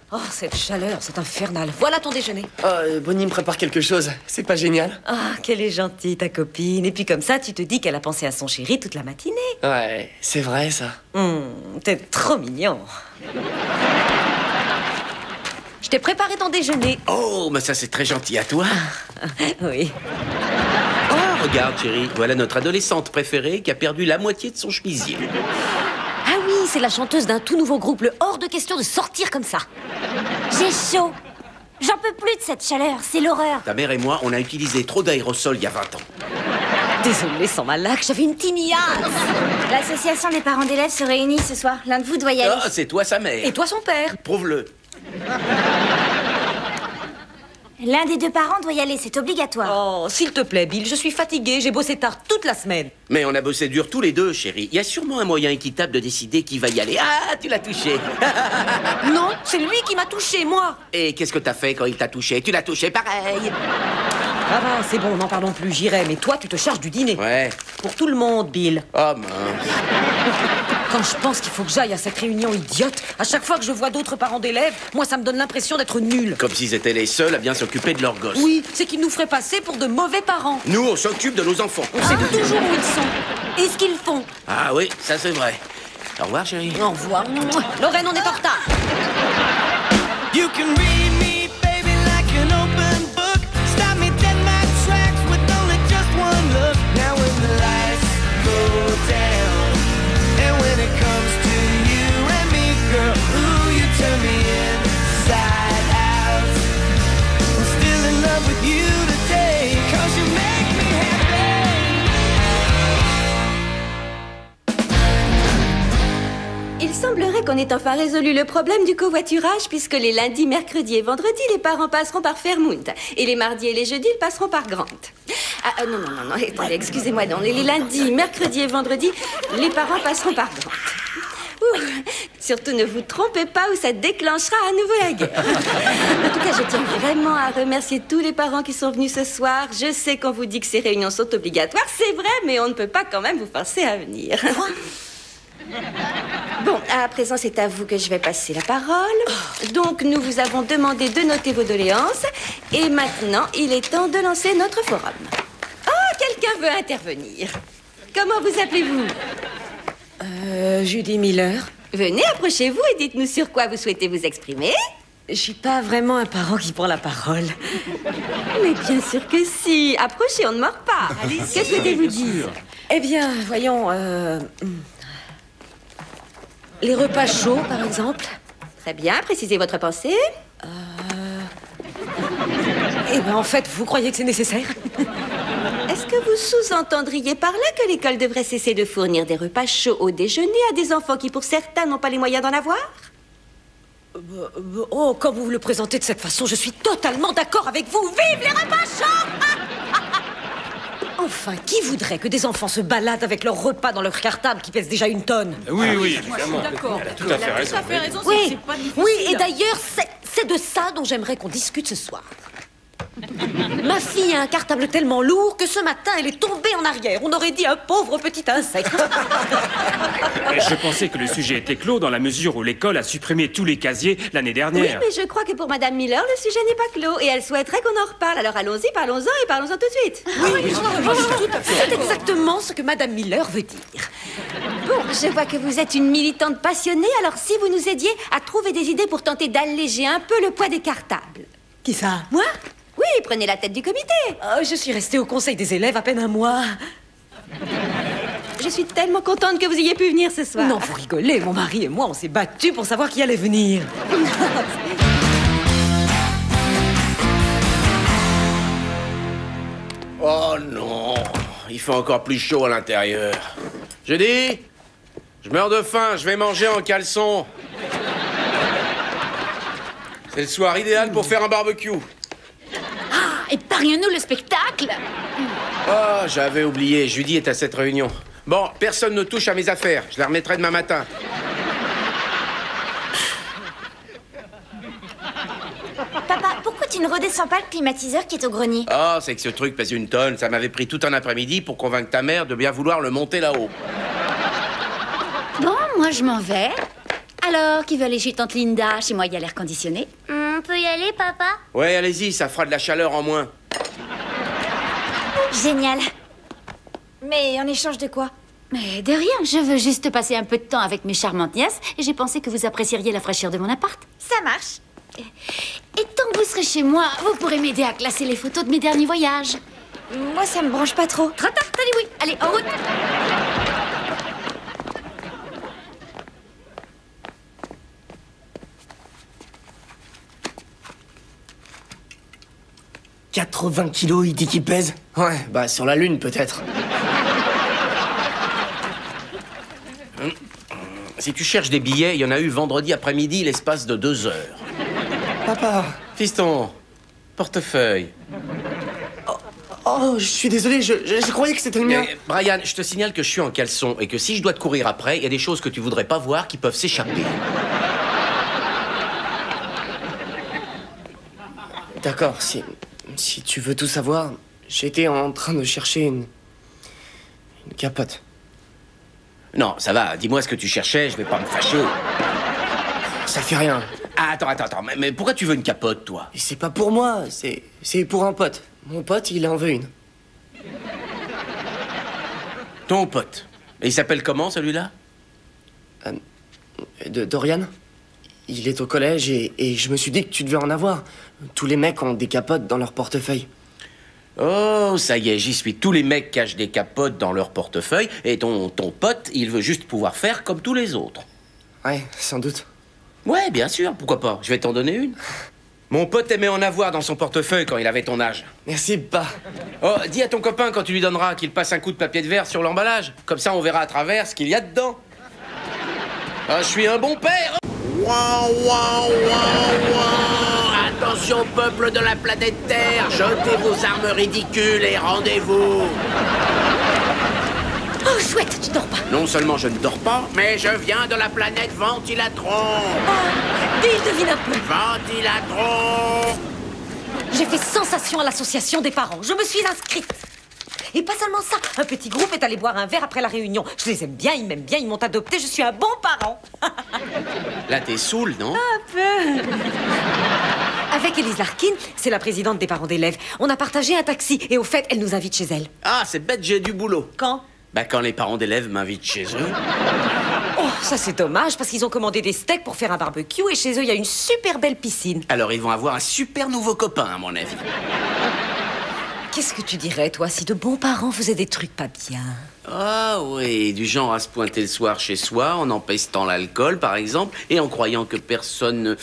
Oh, cette chaleur, c'est infernal. Voilà ton déjeuner. Oh, Bonnie me prépare quelque chose. C'est pas génial? Ah, qu'elle est gentille, ta copine. Et puis comme ça, tu te dis qu'elle a pensé à son chéri toute la matinée. Ouais, c'est vrai, ça. T'es trop mignon. Je t'ai préparé ton déjeuner. Oh, mais ça c'est très gentil à toi. Oui. Oh, regarde chérie, voilà notre adolescente préférée qui a perdu la moitié de son chemisier. Ah oui, c'est la chanteuse d'un tout nouveau groupe. Le hors de question de sortir comme ça. J'ai chaud. J'en peux plus de cette chaleur, c'est l'horreur. Ta mère et moi, on a utilisé trop d'aérosols il y a 20 ans. Désolée, sans ma laque, j'avais une tiniasse. L'association des parents d'élèves se réunit ce soir. L'un de vous doit y aller. Ah, c'est toi sa mère. Et toi, son père. Prouve-le. L'un des deux parents doit y aller, c'est obligatoire. Oh, s'il te plaît, Bill, je suis fatiguée. J'ai bossé tard toute la semaine. Mais on a bossé dur tous les deux, chérie. Il y a sûrement un moyen équitable de décider qui va y aller. Ah, tu l'as touché. Non, c'est lui qui m'a touché, moi. Et qu'est-ce que t'as fait quand il t'a touché? Tu l'as touché pareil. Ah bah, c'est bon, n'en parlons plus, j'irai. Mais toi, tu te charges du dîner. Ouais. Pour tout le monde, Bill. Oh mince. Quand je pense qu'il faut que j'aille à cette réunion idiote, à chaque fois que je vois d'autres parents d'élèves, moi, ça me donne l'impression d'être nulle. Comme s'ils étaient les seuls à bien s'occuper de leurs gosses. Oui, c'est qu'ils nous feraient passer pour de mauvais parents. Nous, on s'occupe de nos enfants. On sait toujours où ils sont et ce qu'ils font. Ah oui, ça c'est vrai. Au revoir, chérie. Au revoir. Lorraine, on est en retard. You can read me, baby, like an open book. Stop me dead in my tracks with only just one look. Now when the lights go down, and when it comes to you and me, girl, ooh, you turn me inside out. I'm still in love with you today, 'cause you make me happy. Il semblerait qu'on ait enfin résolu le problème du covoiturage puisque les lundis, mercredis et vendredis, les parents passeront par Fairmount. Et les mardis et les jeudis, ils passeront par Grant. Non, attendez, excusez-moi, non. Les lundis, mercredis et vendredis, les parents passeront par Grant. Ouh, surtout ne vous trompez pas ou ça déclenchera à nouveau la guerre. En tout cas, je tiens vraiment à remercier tous les parents qui sont venus ce soir. Je sais qu'on vous dit que ces réunions sont obligatoires, c'est vrai, mais on ne peut pas quand même vous forcer à venir. Bon, à présent, c'est à vous que je vais passer la parole. Donc, nous vous avons demandé de noter vos doléances. Et maintenant, il est temps de lancer notre forum. Oh, quelqu'un veut intervenir. Comment vous appelez-vous? Judy Miller. Venez, approchez-vous et dites-nous sur quoi vous souhaitez vous exprimer. Je suis pas vraiment un parent qui prend la parole. Mais bien sûr que si. Approchez, on ne mord pas. Que souhaitez-vous dire? Eh bien, voyons, les repas chauds, par exemple. Très bien, précisez votre pensée. Eh ben, en fait, vous croyez que c'est nécessaire? Est-ce que vous sous-entendriez par là que l'école devrait cesser de fournir des repas chauds au déjeuner à des enfants qui, pour certains, n'ont pas les moyens d'en avoir? Oh, quand vous le présentez de cette façon, je suis totalement d'accord avec vous. Vive les repas chauds! Enfin, qui voudrait que des enfants se baladent avec leurs repas dans leur cartable qui pèse déjà 1 tonne? Oui, évidemment. D'accord. Elle a tout à fait raison. Oui, oui, et d'ailleurs, c'est de ça dont j'aimerais qu'on discute ce soir. Ma fille a un cartable tellement lourd que ce matin, elle est tombée en arrière. On aurait dit un pauvre petit insecte. Je pensais que le sujet était clos dans la mesure où l'école a supprimé tous les casiers l'année Oui, dernière. mais je crois que pour Madame Miller, le sujet n'est pas clos et elle souhaiterait qu'on en reparle. Alors allons-y, parlons-en et parlons-en tout de suite. C'est exactement ce que Madame Miller veut dire. Bon, je vois que vous êtes une militante passionnée, alors si vous nous aidiez à trouver des idées pour tenter d'alléger un peu le poids des cartables. Qui ça? Moi? Oui, prenez la tête du comité. Oh, je suis restée au conseil des élèves à peine 1 mois. Je suis tellement contente que vous ayez pu venir ce soir. Non, vous rigolez, mon mari et moi, on s'est battus pour savoir qui allait venir. Oh non, il fait encore plus chaud à l'intérieur. Je dis, je meurs de faim, je vais manger en caleçon. C'est le soir idéal pour faire un barbecue. Épargne-nous le spectacle. Oh, j'avais oublié, Judy est à cette réunion. Bon, personne ne touche à mes affaires, je les remettrai demain matin. Papa, pourquoi tu ne redescends pas le climatiseur qui est au grenier? Oh, c'est que ce truc pèse 1 tonne, ça m'avait pris tout un après-midi pour convaincre ta mère de bien vouloir le monter là-haut. Bon, moi je m'en vais. Alors Alors, qui veut aller chez tante Linda? Chez moi, il y a l'air conditionné. On peut y aller, papa? Ouais, allez-y, ça fera de la chaleur en moins. Génial. Mais en échange de quoi? Mais de rien, je veux juste passer un peu de temps avec mes charmantes nièces et j'ai pensé que vous apprécieriez la fraîcheur de mon appart. Ça marche. Et tant que vous serez chez moi, vous pourrez m'aider à classer les photos de mes derniers voyages. Moi, ça me branche pas trop. Trop tard, oui. Allez, en route. « 80 kilos, il dit qu'il pèse. Ouais, bah sur la Lune, peut-être. Si tu cherches des billets, il y en a eu vendredi après-midi, l'espace de 2 heures. Papa. Fiston, portefeuille. Oh, je suis désolé, je croyais que c'était le mien. Brian, je te signale que je suis en caleçon et que si je dois te courir après, il y a des choses que tu voudrais pas voir qui peuvent s'échapper. D'accord, si tu veux tout savoir, j'étais en train de chercher une capote. Non, ça va, dis-moi ce que tu cherchais, je vais pas me fâcher. Ça fait rien. Ah, attends, mais pourquoi tu veux une capote, toi? Et c'est pas pour moi, c'est pour un pote. Mon pote, il en veut une. Ton pote. Et il s'appelle comment, celui-là? Dorian. Il est au collège et je me suis dit que tu devais en avoir. Tous les mecs ont des capotes dans leur portefeuille. Oh, ça y est, j'y suis. Tous les mecs cachent des capotes dans leur portefeuille et ton pote, il veut juste pouvoir faire comme tous les autres. Ouais, sans doute. Ouais, bien sûr, pourquoi pas? Je vais t'en donner une. Mon pote aimait en avoir dans son portefeuille quand il avait ton âge. Merci, pas. Oh, dis à ton copain quand tu lui donneras qu'il passe un coup de papier de verre sur l'emballage. Comme ça, on verra à travers ce qu'il y a dedans. Ah, je suis un bon père. Ouah, ouah, ouah, ouah. Attention, peuple de la planète Terre, jetez vos armes ridicules et rendez-vous. Oh, chouette, tu dors pas. Non seulement je ne dors pas, mais je viens de la planète Ventilatron. Dis, devine un peu. Ventilatron. J'ai fait sensation à l'association des parents. Je me suis inscrite. Et pas seulement ça, un petit groupe est allé boire un verre après la réunion. Je les aime bien, ils m'aiment bien, ils m'ont adopté, je suis un bon parent. Là, t'es saoul, non? Un peu. Avec Élise Larkin, c'est la présidente des parents d'élèves. On a partagé un taxi et au fait, elle nous invite chez elle. Ah, c'est bête, j'ai du boulot. Quand? Bah, quand les parents d'élèves m'invitent chez eux. Oh, ça c'est dommage parce qu'ils ont commandé des steaks pour faire un barbecue et chez eux, il y a une super belle piscine. Alors, ils vont avoir un super nouveau copain, à mon avis. Qu'est-ce que tu dirais, toi, si de bons parents faisaient des trucs pas bien? Ah oui, du genre à se pointer le soir chez soi, en empestant l'alcool, par exemple, et en croyant que personne ne...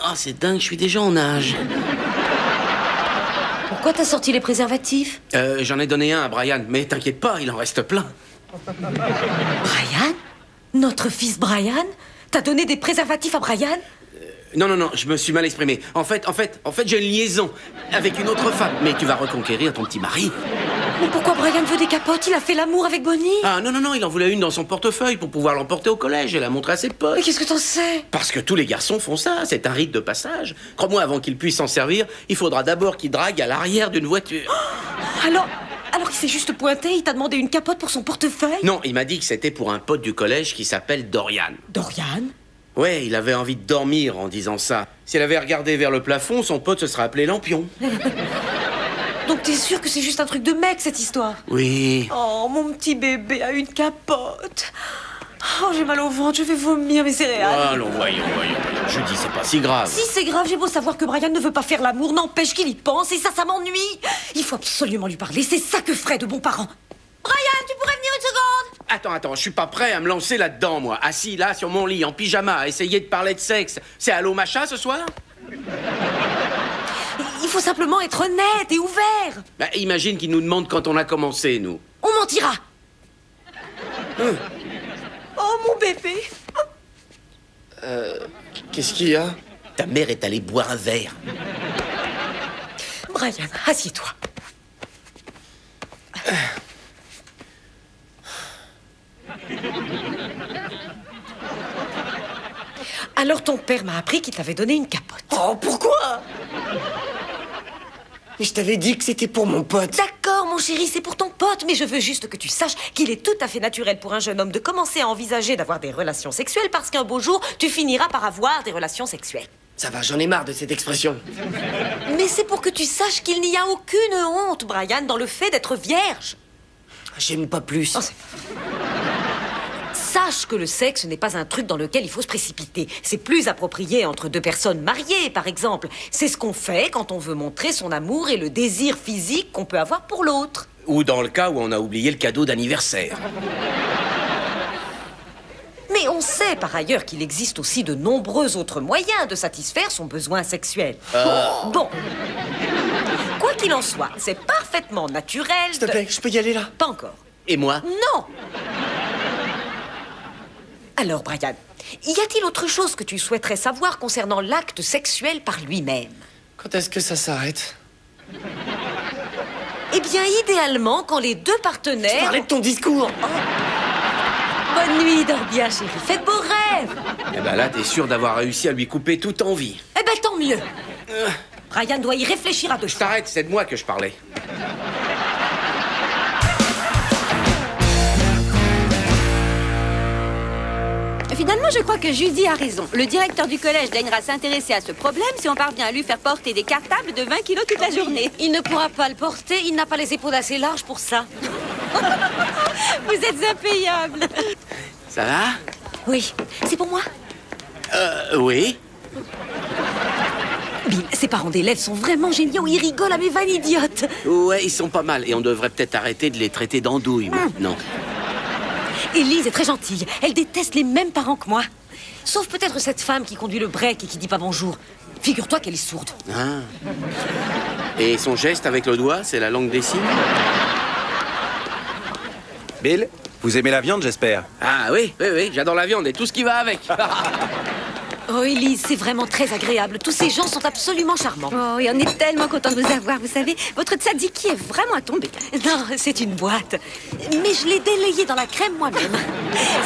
Ah, c'est dingue, je suis déjà en âge. Pourquoi t'as sorti les préservatifs? J'en ai donné un à Brian, mais t'inquiète pas, il en reste plein. Brian? Notre fils Brian? T'as donné des préservatifs à Brian? Non, je me suis mal exprimé. En fait, j'ai une liaison avec une autre femme. Mais tu vas reconquérir ton petit mari. Mais pourquoi Brian veut des capotes? Il a fait l'amour avec Bonnie. Ah, non, il en voulait une dans son portefeuille pour pouvoir l'emporter au collège et la montrer à ses potes. Mais qu'est-ce que t'en sais? Parce que tous les garçons font ça, c'est un rite de passage. Crois-moi, avant qu'il puisse s'en servir, il faudra d'abord qu'il drague à l'arrière d'une voiture. Alors il s'est juste pointé, il t'a demandé une capote pour son portefeuille? Non, il m'a dit que c'était pour un pote du collège qui s'appelle Dorian. Dorian? Ouais, il avait envie de dormir en disant ça. S'il avait regardé vers le plafond, son pote se serait appelé Lampion. Donc t'es sûr que c'est juste un truc de mec, cette histoire? Oui. Oh, mon petit bébé a une capote. Oh, j'ai mal au ventre, je vais vomir mes céréales. Allons, voyons. Je dis, c'est pas si grave. Si c'est grave, j'ai beau savoir que Brian ne veut pas faire l'amour, n'empêche qu'il y pense, et ça m'ennuie. Il faut absolument lui parler, c'est ça que ferait de bons parents. Brian, tu pourrais venir une seconde? Attends, je suis pas prêt à me lancer là-dedans, moi. Assis là, sur mon lit, en pyjama, à essayer de parler de sexe. C'est Allô Macha, ce soir? Il faut simplement être honnête et ouvert. Bah, imagine qu'il nous demande quand on a commencé, nous. On mentira. Oh, mon bébé. Qu'est-ce qu'il y a? Ta mère est allée boire un verre. Brian, assieds-toi. Alors ton père m'a appris qu'il t'avait donné une capote. Oh, pourquoi? Mais je t'avais dit que c'était pour mon pote. D'accord, mon mon chéri, c'est pour ton pote, mais je veux juste que tu saches qu'il est tout à fait naturel pour un jeune homme de commencer à envisager d'avoir des relations sexuelles parce qu'un beau jour, tu finiras par avoir des relations sexuelles. Ça va, j'en ai marre de cette expression. Mais c'est pour que tu saches qu'il n'y a aucune honte, Brian, dans le fait d'être vierge. J'aime pas plus. Oh, sache que le sexe n'est pas un truc dans lequel il faut se précipiter. C'est plus approprié entre deux personnes mariées, par exemple. C'est ce qu'on fait quand on veut montrer son amour et le désir physique qu'on peut avoir pour l'autre. Ou dans le cas où on a oublié le cadeau d'anniversaire. Mais on sait par ailleurs qu'il existe aussi de nombreux autres moyens de satisfaire son besoin sexuel. Bon. Quoi qu'il en soit, c'est parfaitement naturel. S'il te plaît, je peux y aller là? Pas encore. Et moi? Non. Alors, Brian, y a-t-il autre chose que tu souhaiterais savoir concernant l'acte sexuel par lui-même? Quand est-ce que ça s'arrête? Eh bien, idéalement, quand les deux partenaires... Je parlais de ton discours. Bonne nuit, dors bien, chérie. Faites beaux rêves. Eh ben là, t'es sûr d'avoir réussi à lui couper toute envie. Eh ben, tant mieux. Brian doit y réfléchir à deux choses. T'arrêtes, c'est de moi que je parlais. Finalement, je crois que Judy a raison. Le directeur du collège daignera s'intéresser à ce problème si on parvient à lui faire porter des cartables de 20 kilos toute la journée. Il ne pourra pas le porter, il n'a pas les épaules assez larges pour ça. Vous êtes impayable. Ça va? Oui, c'est pour moi. Oui. Bill, ses parents d'élèves sont vraiment géniaux, ils rigolent à mes vannes idiotes. Ouais, ils sont pas mal et on devrait peut-être arrêter de les traiter d'andouilles maintenant. Élise est très gentille, elle déteste les mêmes parents que moi. Sauf peut-être cette femme qui conduit le break et qui dit pas bonjour. Figure-toi qu'elle est sourde. Ah. Et son geste avec le doigt, c'est la langue des signes? Bill, vous aimez la viande, j'espère? Ah oui, j'adore la viande et tout ce qui va avec. Oh, Élise, c'est vraiment très agréable. Tous ces gens sont absolument charmants. Oh, et on est tellement content de vous avoir, vous savez. Votre tzatziki est vraiment à tomber. Non, c'est une boîte. Mais je l'ai délayée dans la crème moi-même.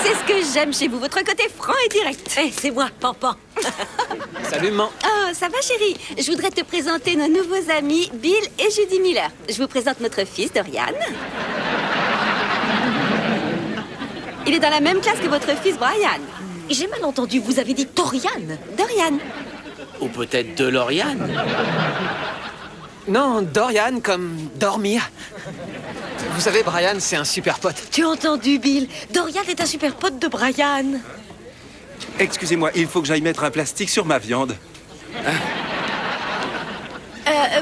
C'est ce que j'aime chez vous, votre côté franc et direct. Eh, c'est moi, Pampan. Salut, maman. Oh, ça va, chérie? Je voudrais te présenter nos nouveaux amis, Bill et Judy Miller. Je vous présente notre fils, Dorian. Il est dans la même classe que votre fils, Brian. J'ai mal entendu, vous avez dit Dorian. Dorian. Ou peut-être DeLorean. Non, Dorian comme dormir. Vous savez, Brian, c'est un super pote. Tu as entendu, Bill? Dorian est un super pote de Brian. Excusez-moi, il faut que j'aille mettre un plastique sur ma viande.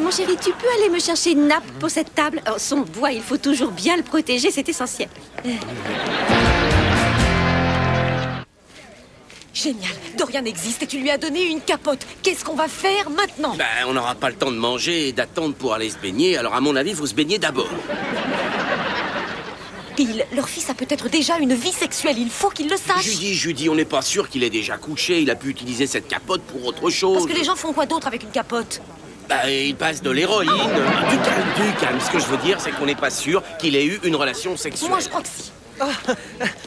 Mon chéri, tu peux aller me chercher une nappe pour cette table? Oh, son bois, il faut toujours bien le protéger, c'est essentiel. Génial, Dorian existe et tu lui as donné une capote. Qu'est-ce qu'on va faire maintenant? Ben, on n'aura pas le temps de manger et d'attendre pour aller se baigner, alors à mon avis, il faut se baigner d'abord. Bill, leur fils a peut-être déjà une vie sexuelle, il faut qu'il le sache. Judy, on n'est pas sûr qu'il ait déjà couché, il a pu utiliser cette capote pour autre chose. Parce que les gens font quoi d'autre avec une capote? Bah, il passe de l'héroïne. Du calme. Ce que je veux dire, c'est qu'on n'est pas sûr qu'il ait eu une relation sexuelle. Moi, je crois que si. Oh,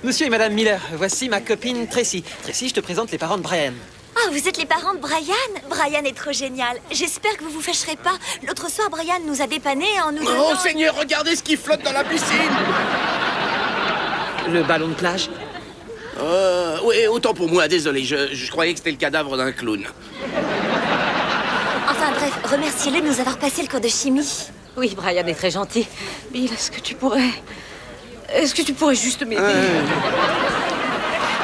monsieur et madame Miller, voici ma copine Tracy. Tracy, je te présente les parents de Brian. Ah, vous êtes les parents de Brian? Brian est trop génial. J'espère que vous vous fâcherez pas. L'autre soir, Brian nous a dépannés en nous donnant... Oh Seigneur, regardez ce qui flotte dans la piscine. Le ballon de plage? Oui, autant pour moi, désolé, je croyais que c'était le cadavre d'un clown. Enfin bref, remerciez-le de nous avoir passé le cours de chimie. Oui, Brian est très gentil. Bill, est-ce que tu pourrais juste m'aider?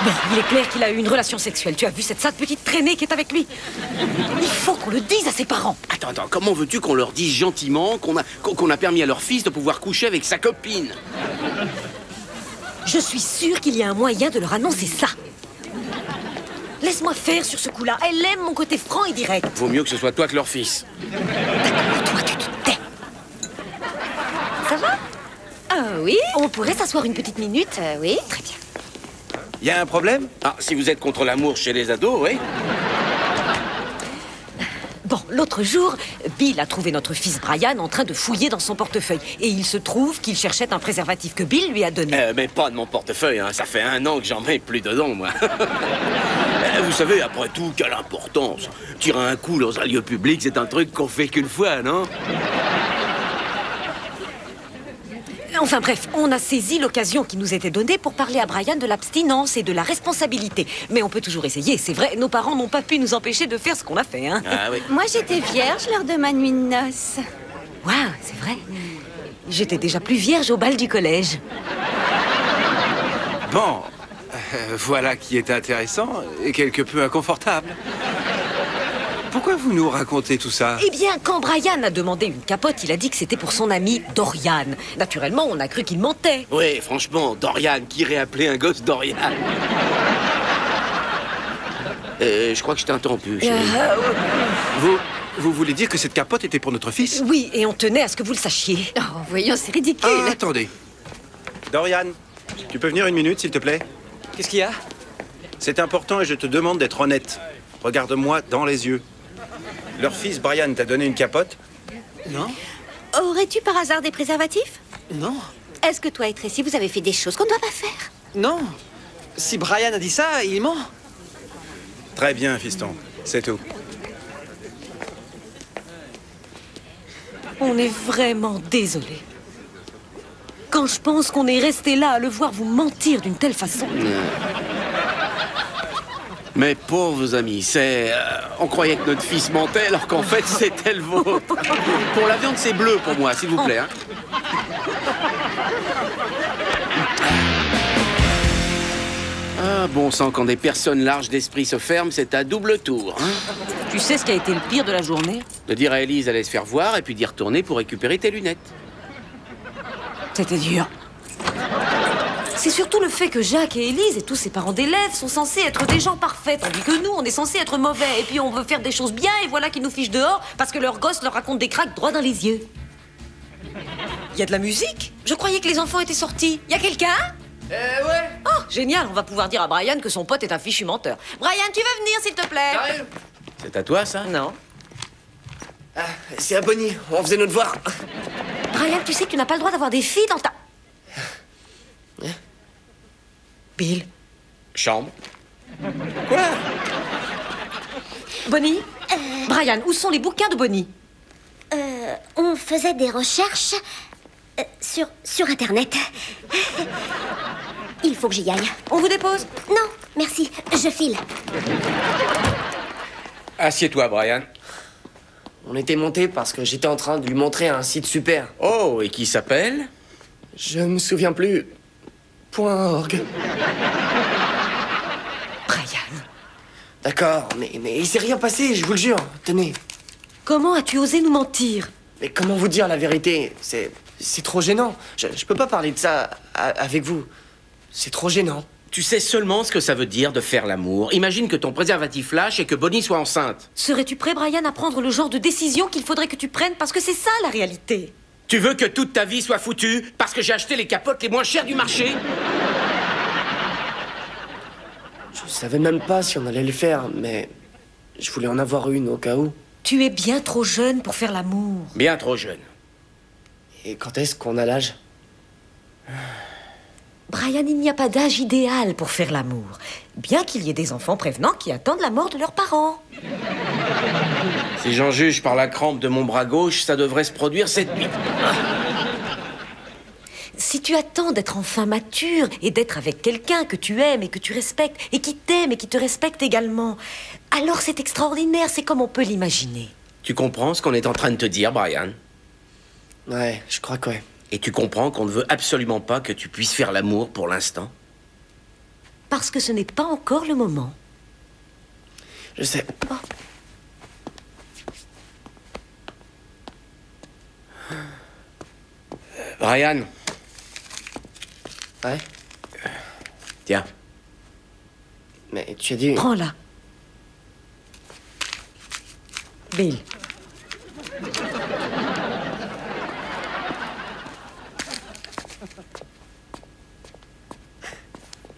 Bon, il est clair qu'il a eu une relation sexuelle. Tu as vu cette sale petite traînée qui est avec lui? Il faut qu'on le dise à ses parents. Attends, comment veux-tu qu'on leur dise gentiment qu'on a permis à leur fils de pouvoir coucher avec sa copine? Je suis sûre qu'il y a un moyen de leur annoncer ça. Laisse-moi faire sur ce coup-là. Elle aime mon côté franc et direct. Vaut mieux que ce soit toi que leur fils. D'accord, toi, tu te tais. Ça va? Ah oui? On pourrait s'asseoir une petite minute? Oui. Très bien. Y a un problème? Ah, si vous êtes contre l'amour chez les ados, oui. Bon, l'autre jour, Bill a trouvé notre fils Brian en train de fouiller dans son portefeuille. Et il se trouve qu'il cherchait un préservatif que Bill lui a donné. Mais pas de mon portefeuille, hein. Ça fait 1 an que j'en mets plus dedans, moi. Vous savez, après tout, quelle importance. Tirer un coup dans un lieu public, c'est un truc qu'on fait qu'une fois, non? Enfin bref, on a saisi l'occasion qui nous était donnée pour parler à Brian de l'abstinence et de la responsabilité. Mais on peut toujours essayer, c'est vrai, nos parents n'ont pas pu nous empêcher de faire ce qu'on a fait, hein. Ah oui. Moi, j'étais vierge lors de ma nuit de noces. Waouh, c'est vrai. J'étais déjà plus vierge au bal du collège. Bon, voilà qui est intéressant et quelque peu inconfortable. Pourquoi vous nous racontez tout ça? Eh bien, quand Brian a demandé une capote, il a dit que c'était pour son ami Dorian. Naturellement, on a cru qu'il mentait. Oui, franchement, Dorian, qui irait appeler un gosse Dorian? Je crois que je t'ai interrompu, chérie. Vous voulez dire que cette capote était pour notre fils? Oui, et on tenait à ce que vous le sachiez. Oh, voyons, c'est ridicule. Ah, attendez. Dorian, tu peux venir une minute, s'il te plaît? Qu'est-ce qu'il y a? C'est important et je te demande d'être honnête. Regarde-moi dans les yeux. Leur fils, Brian, t'a donné une capote? Non. Aurais-tu par hasard des préservatifs? Non. Est-ce que toi et Tracy, vous avez fait des choses qu'on ne doit pas faire? Non. Si Brian a dit ça, il ment. Très bien, fiston. C'est tout. On est vraiment désolé. Quand je pense qu'on est resté là à le voir vous mentir d'une telle façon. Mes pauvres amis, on croyait que notre fils mentait alors qu'en fait c'était le vôtre. Pour la viande, c'est bleu pour moi, s'il vous plaît. Hein. Ah, bon sang, quand des personnes larges d'esprit se ferment, c'est à double tour. Hein. Tu sais ce qui a été le pire de la journée? De dire à Élise d'aller se faire voir et puis d'y retourner pour récupérer tes lunettes. C'était dur. C'est surtout le fait que Jacques et Élise et tous ses parents d'élèves sont censés être des gens parfaits, tandis que nous, on est censés être mauvais. Et puis on veut faire des choses bien, et voilà qu'ils nous fichent dehors parce que leur gosse leur raconte des cracks droit dans les yeux. Il y a de la musique? Je croyais que les enfants étaient sortis. Y a quelqu'un? Ouais. Oh, génial, on va pouvoir dire à Brian que son pote est un fichu menteur. Brian, tu veux venir, s'il te plaît? J'arrive. C'est à toi, ça? Non. Ah, c'est à Bonnie, on faisait nos devoirs. Brian, tu sais que tu n'as pas le droit d'avoir des filles dans ta... Bill. Chambre. Quoi? Bonnie? Brian, où sont les bouquins de Bonnie? On faisait des recherches sur Internet. Il faut que j'y aille. On vous dépose? Non, merci, je file. Assieds-toi, Brian. On était montés parce que j'étais en train de lui montrer un site super. Oh, et qui s'appelle? Je me souviens plus. .org. Brian. D'accord, mais il s'est rien passé, je vous le jure. Tenez. Comment as-tu osé nous mentir? Mais comment vous dire la vérité? C'est trop gênant. Je peux pas parler de ça avec vous. C'est trop gênant. Tu sais seulement ce que ça veut dire de faire l'amour. Imagine que ton préservatif lâche et que Bonnie soit enceinte. Serais-tu prêt, Brian, à prendre le genre de décision qu'il faudrait que tu prennes? Parce que c'est ça, la réalité. Tu veux que toute ta vie soit foutue parce que j'ai acheté les capotes les moins chères du marché? Je savais même pas si on allait le faire, mais je voulais en avoir une au cas où. Tu es bien trop jeune pour faire l'amour. Bien trop jeune. Et quand est-ce qu'on a l'âge? Brian, il n'y a pas d'âge idéal pour faire l'amour. Bien qu'il y ait des enfants prévenants qui attendent la mort de leurs parents. Si j'en juge par la crampe de mon bras gauche, ça devrait se produire cette nuit. Si tu attends d'être enfin mature et d'être avec quelqu'un que tu aimes et que tu respectes, et qui t'aime et qui te respecte également, alors c'est extraordinaire, c'est comme on peut l'imaginer. Tu comprends ce qu'on est en train de te dire, Brian? Ouais, je crois que ouais. Et tu comprends qu'on ne veut absolument pas que tu puisses faire l'amour pour l'instant? Parce que ce n'est pas encore le moment. Je sais. Oh. Brian. Ouais? Tiens. Mais tu as dit... Prends-la. Bill.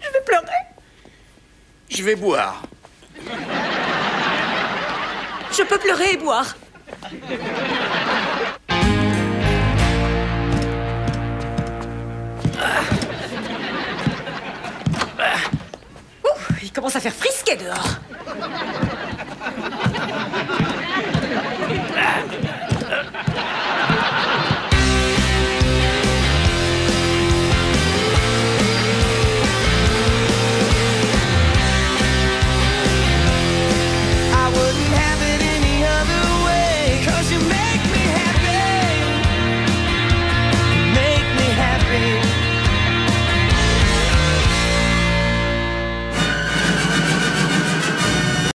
Je vais pleurer. Je vais boire. Je peux pleurer et boire. Il commence à faire frisquet dehors.